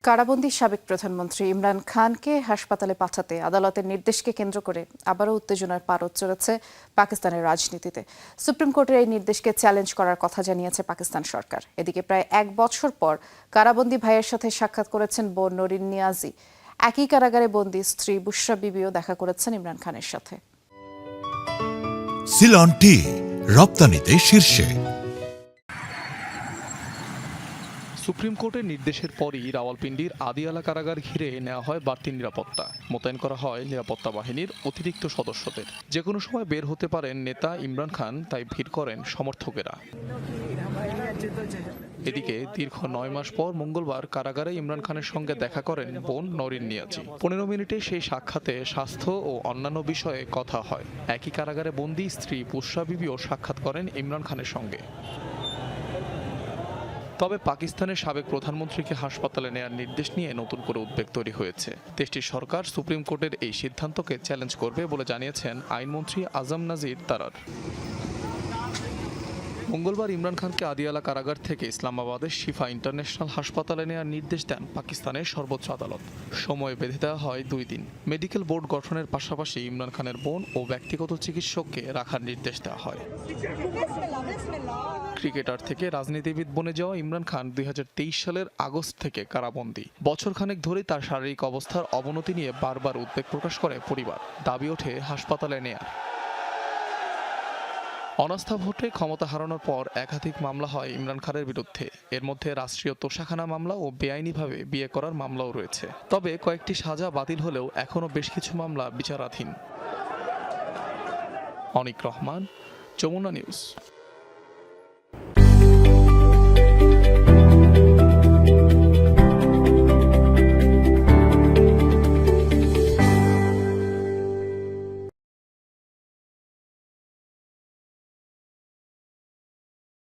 কারাবন্দী সাবেক প্রধানমন্ত্রী ইমরান খানকে হাসপাতালে পাঠাতে আদালতের নির্দেশকে কেন্দ্র করে আবারও উত্তেজনার পারদ চলেছে পাকিস্তানের রাজনীতিতে। সুপ্রিম কোর্টের এই নির্দেশকে চ্যালেঞ্জ করার কথা জানিয়েছে পাকিস্তান সরকার। এদিকে প্রায় 1 বছর পর কারাবন্দী ভাইয়ের সাথে সাক্ষাৎ করেছেন বোন নরিন নিয়াজি। একই কারাগারে বন্দী স্ত্রী বুশরা বিবিও দেখা করেছেন ইমরান খানের সাথে। সিলন টি রপ্তানিতে শীর্ষে। সুপ্রিম কোর্টের নির্দেশের পরই রাওয়ালপিন্ডির আদিয়ালা কারাগার ঘিরে নেওয়া হয় বাড়তি নিরাপত্তা। মোতায়েন করা হয় নিরাপত্তা বাহিনীর অতিরিক্ত সদস্যদের। যে কোনো সময় বের হতে পারেন নেতা ইমরান খান, তাই ভিড় করেন সমর্থকেরা। এদিকে দীর্ঘ 9 মাস পর মঙ্গলবার কারাগারে ইমরান খানের সঙ্গে দেখা করেন বোন নরিন নিয়াজি। 15 মিনিটে সেই সাক্ষাতে স্বাস্থ্য ও অন্যান্য বিষয়ে কথা হয়। একই কারাগারে বন্দী স্ত্রী বুশরা বিবিও সাক্ষাৎ করেন ইমরান খানের সঙ্গে। তবে পাকিস্তানের সাবেক প্রধানমন্ত্রীকে হাসপাতালে নেয়ার নির্দেশ নিয়ে নতুন করে উদ্বেগ তৈরি হয়েছে। দেশটির সরকার সুপ্রিম কোর্টের এই সিদ্ধান্তকে চ্যালেঞ্জ করবে বলে জানিয়েছেন আইনমন্ত্রী আজম নাজির তারার। মঙ্গলবার ইমরান খানকে আদিয়ালা কারাগার থেকে ইসলামাবাদের শিফা ইন্টারন্যাশনাল হাসপাতালে নেওয়ার নির্দেশ দেন পাকিস্তানের সর্বোচ্চ আদালত। সময় বেঁধে দেওয়া হয় 2 দিন। মেডিকেল বোর্ড গঠনের পাশাপাশি ইমরান খানের বোন ও ব্যক্তিগত চিকিৎসককে রাখার নির্দেশ দেওয়া হয়। ক্রিকেটার থেকে রাজনীতিবিদ বনে যাওয়া ইমরান খান 2023 সালের আগস্ট থেকে কারাবন্দী। বছরখানেক ধরেই তার শারীরিক অবস্থার অবনতি নিয়ে বারবার উদ্বেগ প্রকাশ করে পরিবার। দাবি ওঠে হাসপাতালে নেয়ার। অনাস্থা ভোটে ক্ষমতা হারানোর পর একাধিক মামলা হয় ইমরান খানের বিরুদ্ধে। এর মধ্যে রাষ্ট্রীয় তোষাখানা মামলা ও বেআইনিভাবে বিয়ে করার মামলাও রয়েছে। তবে কয়েকটি সাজা বাতিল হলেও এখনও বেশ কিছু মামলা বিচারাধীন। অনিক রহমান, যমুনা নিউজ।